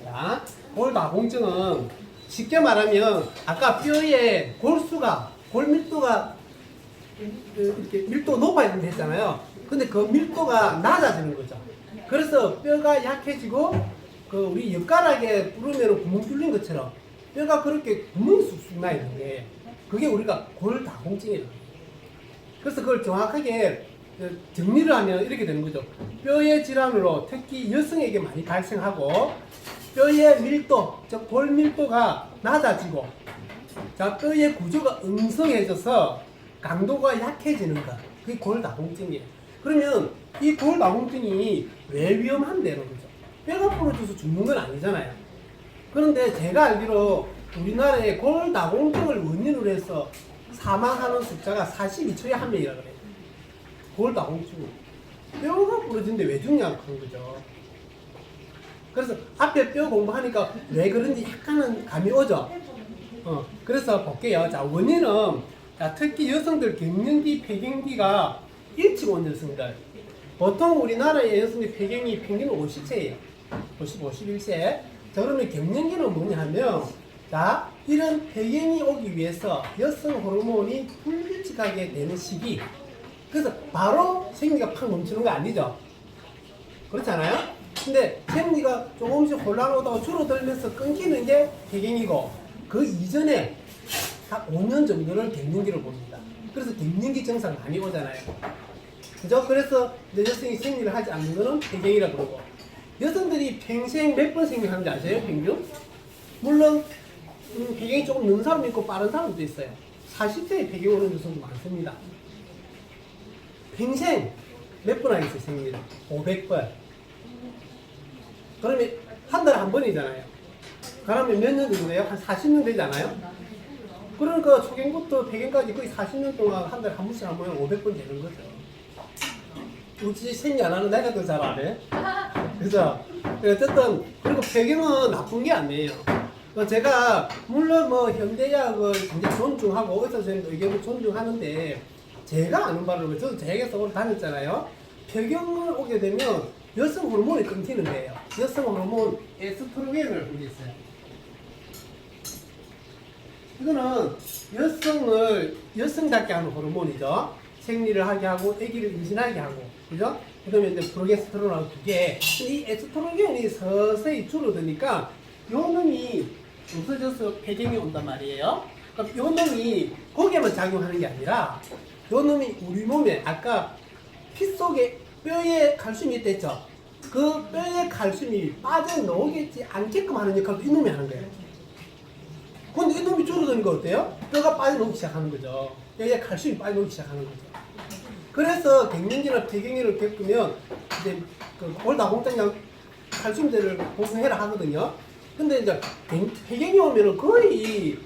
자, 골다공증은 쉽게 말하면 아까 뼈의 골밀도가 이렇게 밀도 높아야 된다 했잖아요. 근데 그 밀도가 낮아지는 거죠. 그래서 뼈가 약해지고 그 우리 엿가락에 부르면 구멍 뚫린 것처럼 뼈가 그렇게 구멍이 쑥쑥 나 있는데 그게 우리가 골다공증이에요. 그래서 그걸 정확하게 정리를 하면 이렇게 되는 거죠. 뼈의 질환으로 특히 여성에게 많이 발생하고 뼈의 밀도, 즉 골밀도가 낮아지고 자, 뼈의 구조가 응성해져서 강도가 약해지는 것. 그게 골다공증이에요. 그러면 이 골다공증이 왜 위험한데는 거죠. 뼈가 부러져서 죽는 건 아니잖아요. 그런데 제가 알기로 우리나라에 골다공증을 원인으로 해서 사망하는 숫자가 42초에 한 명이라 그래요. 골다공증. 뼈가 부러지는데 왜 죽냐고 하는 거죠. 그래서 앞에 뼈 공부하니까 왜 그런지 약간은 감이 오죠. 그래서 볼게요. 자, 원인은 자, 특히 여성들 갱년기, 폐경기가 일찍 온 여성들. 보통 우리나라의 여성의 폐경이 평균 50세예요. 51세. 자, 그러면 갱년기는 뭐냐 하면 자, 이런 폐경이 오기 위해서 여성 호르몬이 불규칙하게 되는 시기. 그래서 바로 생리가 팍 멈추는 거 아니죠? 그렇잖아요? 근데 생리가 조금씩 혼란하다가 줄어들면서 끊기는 게 폐경이고 그 이전에 한 5년 정도를 갱년기로 봅니다. 그래서 갱년기 증상 많이 오잖아요. 그죠? 그래서 여성이 생리를 하지 않는 거는 폐경이라고 그러고 여성들이 평생 몇 번 생리하는지 아세요? 평균? 물론 폐경이 조금 늦은 사람도 있고 빠른 사람도 있어요. 40대에 폐경 오는 여성도 많습니다. 평생 몇 번 하겠어요, 생리를? 500번. 그러면 한 달에 한 번이잖아요. 그러면 몇 년 정도 돼요? 한 40년 되잖아요? 그러니까 초경부터 폐경까지 거의 40년 동안 한 달에 한 번씩 하면 500번 되는 거죠. 혹시 생리 안 하는 내가 더 잘 아네? 그죠? 어쨌든, 그리고 폐경은 나쁜 게 아니에요. 제가, 물론 뭐, 현대의학을 굉장히 존중하고, 의사 선생님도 의견을 존중하는데, 제가 아는 바로, 저도 대학에서 오래 다녔잖아요. 폐경을 오게 되면 여성 호르몬이 끊기는 거예요. 여성 호르몬 에스트로겐을 보게 있어요. 이거는 여성답게 하는 호르몬이죠. 생리를 하게 하고, 아기를 임신하게 하고, 그죠? 그 다음에 이제 프로게스테론하고 두 개. 이 에스트로겐이 서서히 줄어드니까, 요 놈이 없어져서 폐경이 온단 말이에요. 그럼 요 놈이 거기에만 작용하는 게 아니라, 요 놈이 우리 몸에, 아까 피 속에 뼈에 칼슘이 있댔죠? 그 뼈에 칼슘이 빠져나오겠지 않게끔 하는 역할도 이 놈이 하는 거예요. 근데 이 놈이 줄어드니까 어때요? 뼈가 빠져나오기 시작하는 거죠. 뼈에 칼슘이 빠져나오기 시작하는 거죠. 그래서 갱년기나 폐경기를 겪으면 이제 그 골다공증약 칼슘제를 복용해라 하거든요. 근데 이제 폐경이 오면은 거의 이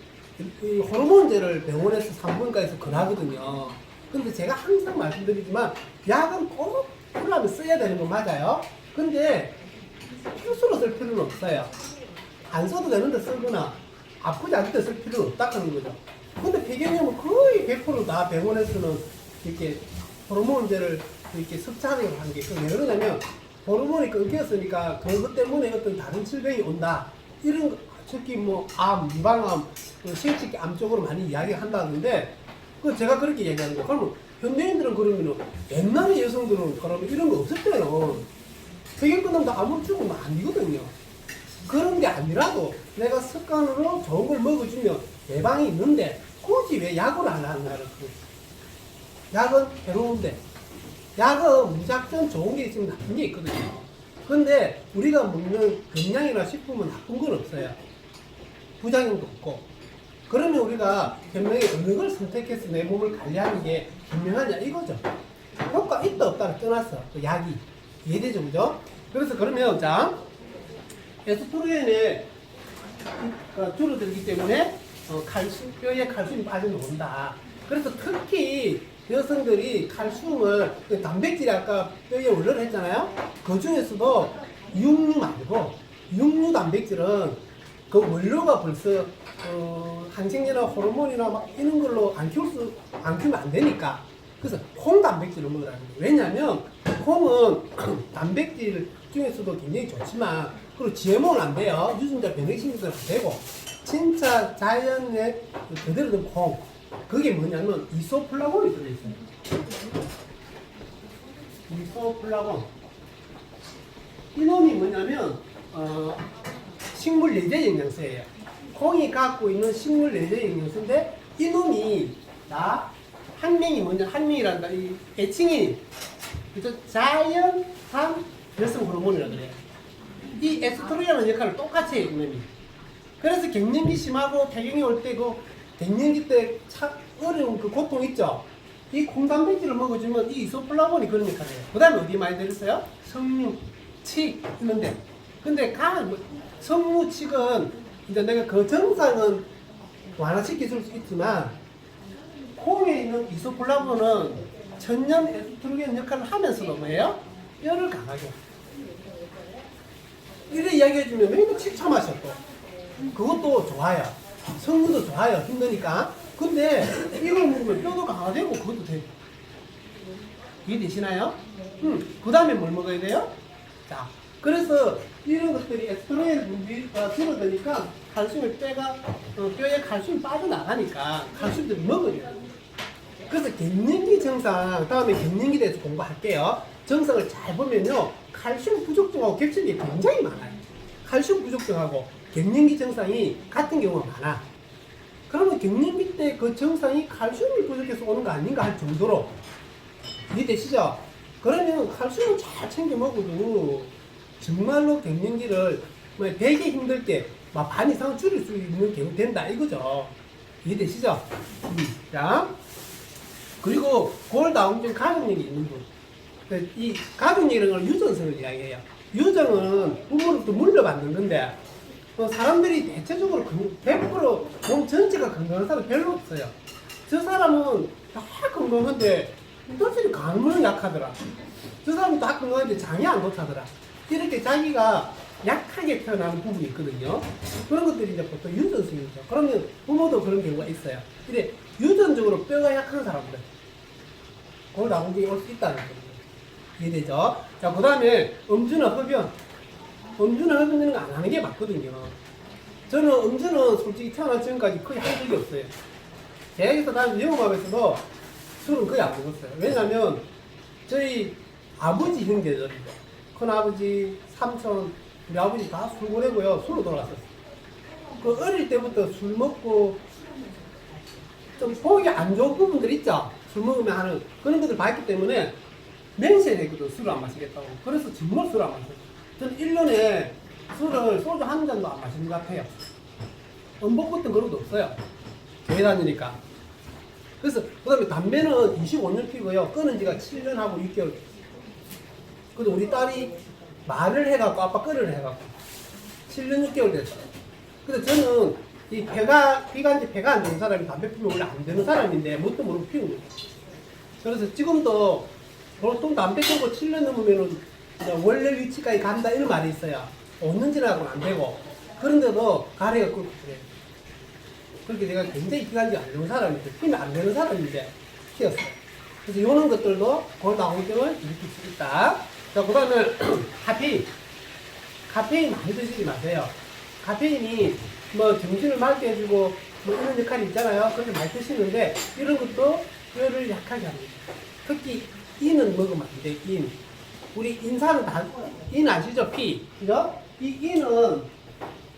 호르몬제를 병원에서 산부인과에서 권하거든요. 근데 제가 항상 말씀드리지만 약은 꼭 필요하면 써야 되는 거 맞아요. 근데 필수로 쓸 필요는 없어요. 안 써도 되는데 쓰거나 아프지 않을 때 쓸 필요는 없다는 거죠. 근데 폐경이 오면 거의 100%다 병원에서는 이렇게 호르몬제를 이렇게 섭취하려고 하는 게 왜 그러냐면 호르몬이 끊겼으니까 그것 때문에 어떤 다른 질병이 온다. 이런 거, 특히 뭐 암, 유방암, 실직암 쪽으로 많이 이야기한다는데 그 제가 그렇게 얘기하는 거. 그러면 현대인들은 그러면은 옛날에 여성들은 그러면 이런 거 없었대요. 폐경 끝나면 다 암으로 죽으면 아니거든요. 그런 게 아니라도 내가 습관으로 좋은 걸 먹어주면 예방이 있는데 굳이 왜 약을 안 하는가. 약은 해로운데 약은 무작정 좋은 게 있으면 나쁜 게 있거든요. 근데 우리가 먹는 건강이나 식품은 나쁜 건 없어요. 부작용도 없고. 그러면 우리가 현명히 어느 걸 선택해서 내 몸을 관리하는 게 현명하냐 이거죠. 효과 있다 없다를 떠나서 그 약이 이해되죠, 그죠? 그래서 그러면 자 에스트로겐이 줄어들기 때문에 뼈에 칼슘이 빠져나온다. 그래서 특히 여성들이 칼슘을 단백질이 아까 뼈에 원료를 했잖아요. 그 중에서도 육류 말고 육류 단백질은 그 원료가 벌써 항생제나 호르몬이나 막 이런 걸로 안 키우면 안 되니까. 그래서 콩 단백질을 먹으라는 거예요. 왜냐하면 콩은 단백질 중에서도 굉장히 좋지만, 그리고 GMO는 안 돼요. 유전자 변형시켜서는 안 되고, 진짜 자연의 그대로 된 콩. 그게 뭐냐면, 이소플라본이 들어있어요. 이소플라본. 이놈이 뭐냐면, 식물 내재 영양소예요. 콩이 갖고 있는 식물 내재 영양소인데, 이놈이, 학명이 뭐냐, 학명이란다. 이 애칭이, 그죠? 자연산 여성 호르몬이라고 그래요. 이 에스트로겐이라는 역할을 똑같이 해요, 이놈이. 그래서 갱년기 심하고 폐경이 올 때 그 갱년기 때 어려운 그 고통 있죠? 이 콩단백질을 먹어주면 이 이소플라본이 그런 역할을 해요. 그 다음에 어디 많이 들었어요? 석류, 칡 있는데. 근데 석류, 칡은 이제 내가 그 정상은 완화시켜 줄 수 있지만, 콩에 있는 이소플라본은 천연 에스트로겐 역할을 하면서도 뭐예요? 뼈를 강하게. 이래 이야기해주면 맨날 칡차 마셨고, 그것도 좋아요. 성분도 좋아요. 힘드니까. 근데 이걸 먹으면 뼈도 강화되고 그것도 돼요. 이해되시나요? 그 다음에 뭘 먹어야 돼요? 자, 그래서 이런 것들이 에스트로겐 분비가 줄어드니까 칼슘을 뼈에 칼슘이 빠져나가니까 칼슘들을 먹어야 돼요. 그래서 갱년기 증상, 다음에 갱년기에 대해서 공부할게요. 증상을 잘 보면요, 칼슘 부족증하고 겹치는 게 굉장히 많아요. 칼슘 부족증하고 갱년기 증상이 같은 경우가 많아. 그러면 갱년기 때 그 증상이 칼슘이 부족해서 오는 거 아닌가 할 정도로 이해되시죠? 그러면 칼슘을 잘 챙겨 먹어도 정말로 갱년기를 되게 힘들 때 반 이상 줄일 수 있는 경우 된다 이거죠. 이해되시죠? 자, 그리고 골다공증 가족력이 있는 분. 이 가족력이라는 걸 유전성을 이야기해요. 유전은 부모로부터 물려받는 건데, 사람들이 대체적으로 100% 몸 전체가 건강한 사람 별로 없어요. 저 사람은 다 건강한데, 도대체 강물은 약하더라. 저 사람은 다 건강한데 장이 안 좋다더라. 이렇게 자기가 약하게 태어나는 부분이 있거든요. 그런 것들이 이제 보통 유전성이죠. 그러면 부모도 그런 경우가 있어요. 근데 유전적으로 뼈가 약한 사람들, 골다공증이 올 수 있다는 거예요. 이해되죠? 자, 그 다음에 음주나 흡연. 음주나 흡연 이런 거 안 하는 게 맞거든요. 저는 음주는 솔직히 태어난 지금까지 거의 한 적이 없어요. 대학에서 다니는 영업학에서도 술은 거의 안 먹었어요. 왜냐면 저희 아버지 형제들이죠. 큰아버지, 삼촌, 우리 아버지 다 술 보내고요. 술로 돌아갔었어요. 그 어릴 때부터 술 먹고 좀 보기 안 좋은 부분들 있죠? 술 먹으면 하는 그런 것들 봤기 때문에 맹세했거든. 술을 안 마시겠다고. 그래서 정말 술을 안 마셨어요. 저는 1년에 술을 소주 한 잔도 안 마시는 것 같아요. 음복 같은 그런 것도 없어요. 교회 다니니까. 그래서 그 다음에 담배는 25년 피고요. 끊은 지가 7년하고 6개월. 근데 우리 딸이 말을 해갖고 아빠 끊으려 해갖고 7년 6개월 됐어요. 근데 저는 이 비간지 폐가 안 되는 사람이 담배 피우면 원래 안 되는 사람인데 뭣도 모르고 피우는 거예요. 그래서 지금도 보통 담배 끊고 7년 넘으면은 원래 위치까지 간다 이런 말이 있어요. 5년 지나고는 안 되고. 그런데도 가래가 끓고 그래요. 그렇게 제가 굉장히 기관지 안 되는 사람인데, 피면 안 되는 사람인데 피웠어요. 그래서 이런 것들도 골다공증을 일으킬 수 있다. 자, 그 다음에 카페인. 카페인 많이 드시지 마세요. 카페인이 뭐 정신을 맑게 해주고 뭐 이런 역할이 있잖아요. 그렇게 많이 드시는데 이런 것도 뼈를 약하게 합니다. 특히 인은 먹으면 안 돼. 인. 우리 인사는 다, 인 아시죠? 피. 그죠? 이 인은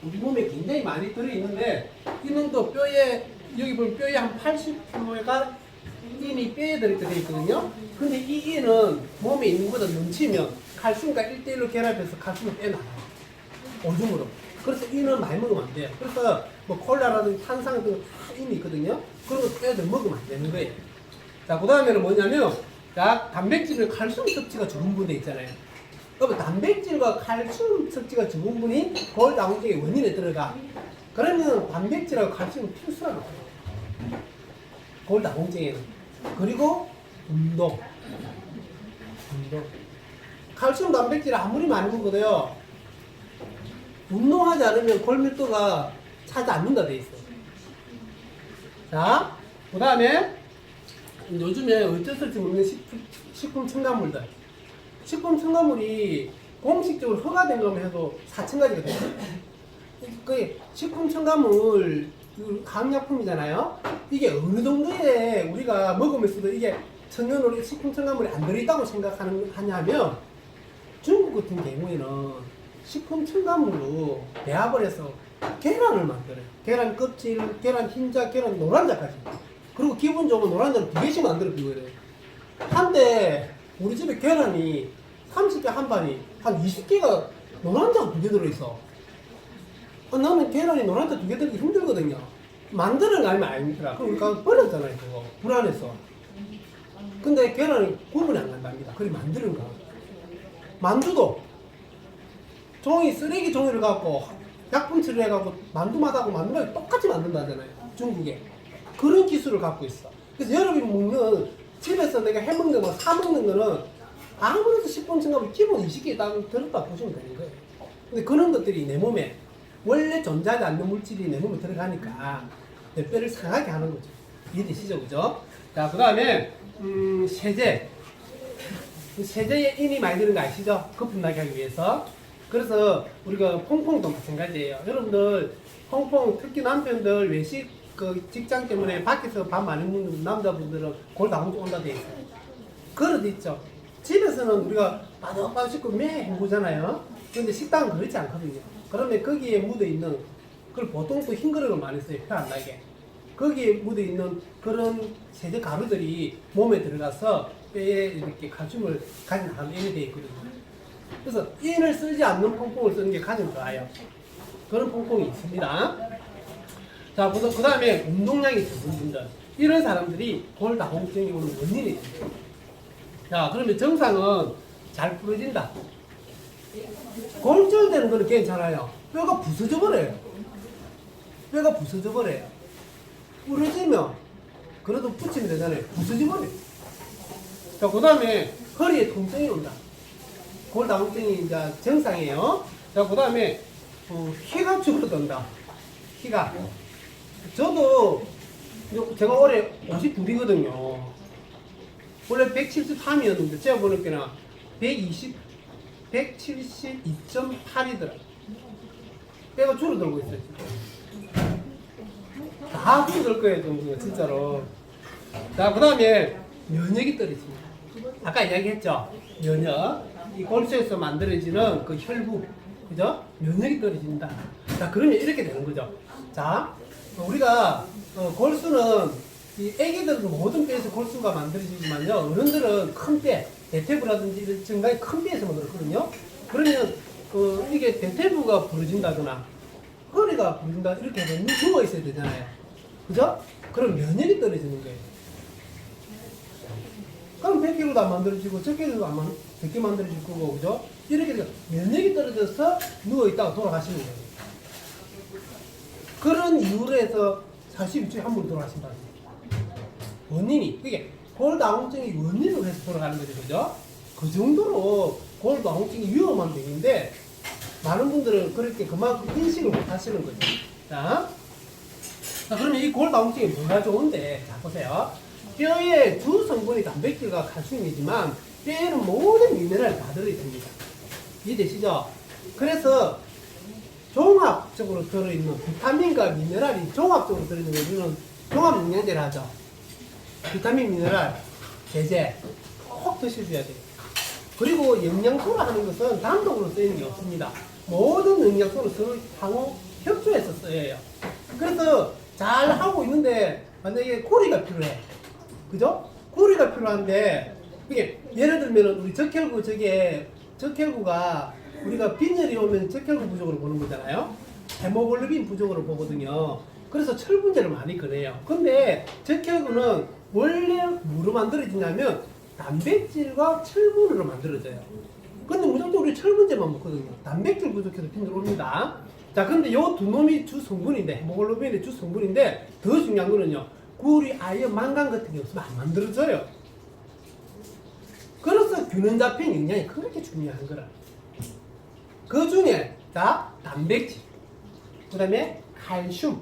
우리 몸에 굉장히 많이 들어있는데, 인은 또 뼈에, 여기 보면 뼈에 한 80%가 인이 뼈에 들어있게 되어 있거든요. 근데 이 인은 몸에 있는 것보다 넘치면 칼슘과 1대1로 결합해서 칼슘을 빼놔요. 오줌으로. 그래서 인은 많이 먹으면 안 돼요. 그래서 뭐 콜라라든지 탄산 같은 거 다 인이 있거든요. 그런 거 뼈들 먹으면 안 되는 거예요. 자, 그 다음에는 뭐냐면, 자, 단백질을 칼슘 섭취가 적은 분들 있잖아요. 그러면 단백질과 칼슘 섭취가 적은 분이 골다공증의 원인에 들어가. 그러면 단백질하고 칼슘은 필수라고 해요. 골다공증에는. 그리고 운동. 칼슘 단백질을 아무리 많이 먹어도요, 운동하지 않으면 골밀도가 차지 않는다 돼 있어요. 자, 그 다음에 요즘에 어쩔 수 없이 먹는 식품 첨가물들. 식품 첨가물이 공식적으로 허가된 것만 해도 4,000가지가 돼요. 그 식품 첨가물 화학약품이잖아요. 이게 어느 정도에 우리가 먹으면서도 이게 천연으로 식품 첨가물이 안 들어있다고 생각하냐면 중국 같은 경우에는 식품 첨가물로 배합을 해서 계란을 만들어요. 계란 껍질, 계란 흰자, 계란 노란자까지. 그리고 기본적으로 노란자를 2개씩 만들어 비워요. 한데 우리 집에 계란이 30개 한 반이 한 20개가 노란자가 2개 들어있어. 나는 계란이 노란자 2개 들기 힘들거든요. 만드는 알면 아닙니다. 그럼 우리가 버렸잖아요, 그거. 불안해서. 근데 계란이 구분이 안 간답니다. 그리 만드는 거. 만두도 쓰레기 종이를 갖고 약품 처리해갖고 만두맛하고 만두맛이 똑같이 만든다잖아요. 중국에. 그런 기술을 갖고 있어. 그래서 여러분이 먹는 집에서 내가 해먹는 거, 사먹는 거는 아무래도 식품 첨가물 기본 20개 딱 들었다 보시면 되는 거예요. 근데 그런 것들이 내 몸에 원래 존재하지 않는 물질이 내 몸에 들어가니까 내 뼈를 상하게 하는 거죠. 이해되시죠? 그죠? 자, 그 다음에 세제. 세제에 인이 많이 드는 거 아시죠? 거품 나게 하기 위해서. 그래서 우리가 퐁퐁도 마찬가지예요. 여러분들 퐁퐁 특히 남편들 외식 그 직장 때문에 밖에서 밥 많이 먹는 남자분들은 골 다 훔쳐 온다 돼 있어요. 그릇 있죠. 집에서는 우리가 빠덕빠덕 씻고 매 헹구잖아요. 그런데 식당은 그렇지 않거든요. 그러면 거기에 묻어있는, 그걸 보통 또 흰 그릇을 많이 써요. 표 안 나게. 거기에 묻어있는 그런 세제 가루들이 몸에 들어가서 뼈에 이렇게 칼슘을 가진 가루인이 되어 있거든요. 그래서 인을 쓰지 않는 퐁퐁을 쓰는 게 가장 좋아요. 그런 퐁퐁이 있습니다. 자, 그 다음에 운동량이 적은 분들. 이런 사람들이 골다공증이 오는 원인이 있습니다. 자, 그러면 정상은 잘 부러진다. 골절되는 거는 괜찮아요. 뼈가 부서져 버려요. 뼈가 부서져 버려요. 부러지면 그래도 붙이면 되잖아요. 부서져 버려요. 자, 그 다음에 허리에 통증이 온다. 골다공증이 이제 정상이에요. 자, 그 다음에 키가 줄어든다. 키가. 저도 제가 올해 52이거든요. 원래 173이었는데 제가 보니까 172.8이더라. 뼈가 줄어들고 있어요. 지금. 다 줄어들 거예요, 정말 진짜로. 자, 그 다음에 면역이 떨어집니다. 아까 이야기했죠. 면역. 이 골수에서 만들어지는 그 혈구. 그죠? 면역이 떨어진다. 자, 그러면 이렇게 되는 거죠. 자, 우리가 골수는 이 애기들은 모든 뼈에서 골수가 만들어지지만요, 어른들은 큰 뼈, 대퇴부라든지 이런 증가의 큰 뼈에서 만들었거든요. 그러면 이게 대퇴부가 부러진다거나 허리가 부러진다 이렇게 되면 누워 있어야 되잖아요. 그죠? 그럼 면역이 떨어지는 거예요. 그럼 100kg도 안 만들어지고 적게도 100개 만들어질 거고, 그죠? 이렇게 돼서 면역이 떨어져서 누워 있다가 돌아가시는 거예요. 그런 이유로 해서 42주에 한 번 돌아가신다. 원인이, 그게 골다공증이 원인으로 해서 돌아가는 거죠. 그죠? 그 정도로 골다공증이 위험한 병인데, 많은 분들은 그렇게 그만큼 인식을 못 하시는 거죠. 자, 그러면 이 골다공증이 뭐가 좋은데, 자, 보세요. 뼈의 주 성분이 단백질과 칼슘이지만, 뼈에는 모든 미네랄이 다 들어있습니다. 이해되시죠? 그래서, 종합적으로 들어있는 비타민과 미네랄이 종합적으로 들어있는 거 우리는 종합영양제를 하죠. 비타민, 미네랄, 제제 꼭 드셔줘야 돼요. 그리고 영양소라 하는 것은 단독으로 쓰이는 게 없습니다. 모든 영양소는 서로 상호 협조해서 써요. 그래서 잘 하고 있는데 만약에 고리가 필요해. 그죠? 고리가 필요한데 이게 예를 들면 우리 적혈구가 우리가 빈혈이 오면 적혈구 부족으로 보는 거잖아요. 헤모글로빈 부족으로 보거든요. 그래서 철분제를 많이 꺼내요. 근데 적혈구는 원래 뭐로 만들어지냐면 단백질과 철분으로 만들어져요. 근데 무조건 우리 철분제만 먹거든요. 단백질 부족해서 빈혈 옵니다. 자, 근데 요 두 놈이 주 성분인데, 헤모글로빈이 주 성분인데, 더 중요한 거는요, 구리, 아연, 망간 같은 게 없으면 안 만들어져요. 그래서 균형 잡힌 영양이 그렇게 중요한 거라. 그 중에, 자, 단백질, 그 다음에 칼슘,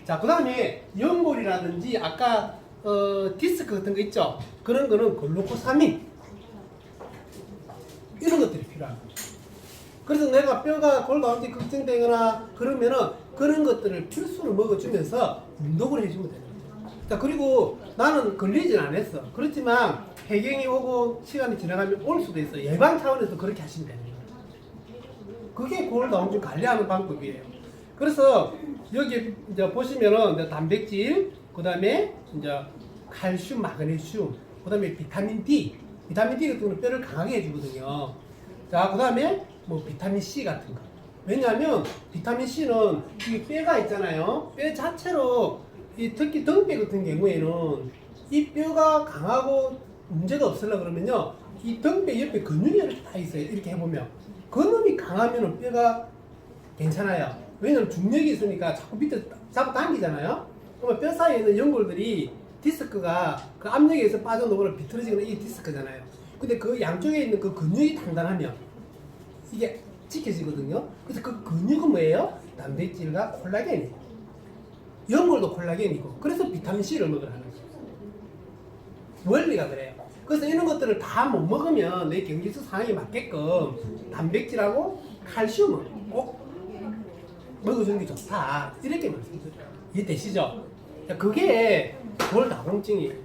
자, 그 다음에 연골이라든지, 아까, 디스크 같은 거 있죠? 그런 거는 글루코사민. 이런 것들이 필요합니다. 그래서 내가 뼈가 골다공증 걱정되거나 그러면은 그런 것들을 필수로 먹어주면서 운동을 해주면 되는 거예요. 자, 그리고 나는 걸리진 않았어. 그렇지만 해경이 오고 시간이 지나가면 올 수도 있어. 예방 차원에서 그렇게 하시면 되는 거예요. 그게 골다공증 관리하는 방법이에요. 그래서 여기 이제 보시면은 이제 단백질, 그 다음에 이제 칼슘, 마그네슘, 그 다음에 비타민 D. 비타민 D 같은 경우는 뼈를 강하게 해주거든요. 자, 그 다음에 뭐 비타민 C 같은 거. 왜냐하면 비타민 C는 이 뼈가 있잖아요. 뼈 자체로 특히 등뼈 같은 경우에는 이 뼈가 강하고 문제가 없으려 그러면요, 이 등뼈 옆에 근육이 이렇게 다 있어요. 이렇게 해보면 근육이 강하면 뼈가 괜찮아요. 왜냐면 중력이 있으니까 자꾸 밑에 잡아 당기잖아요. 그러면 뼈 사이에 있는 연골들이 디스크가 그 압력에 의해서 빠져나오거나 비틀어지거나 이 디스크잖아요. 근데 그 양쪽에 있는 그 근육이 단단하면 이게 지켜지거든요. 그래서 그 근육은 뭐예요? 단백질과 콜라겐이에요. 연골도 콜라겐이고, 그래서 비타민 C를 먹으라는 거예요. 원리가 그래요. 그래서 이런 것들을 다 못 먹으면 내 경기수 상황에 맞게끔 단백질하고 칼슘을 꼭 먹어주는 게 좋다. 이렇게 말씀드려요. 이해되시죠? 그게 골다공증이에요.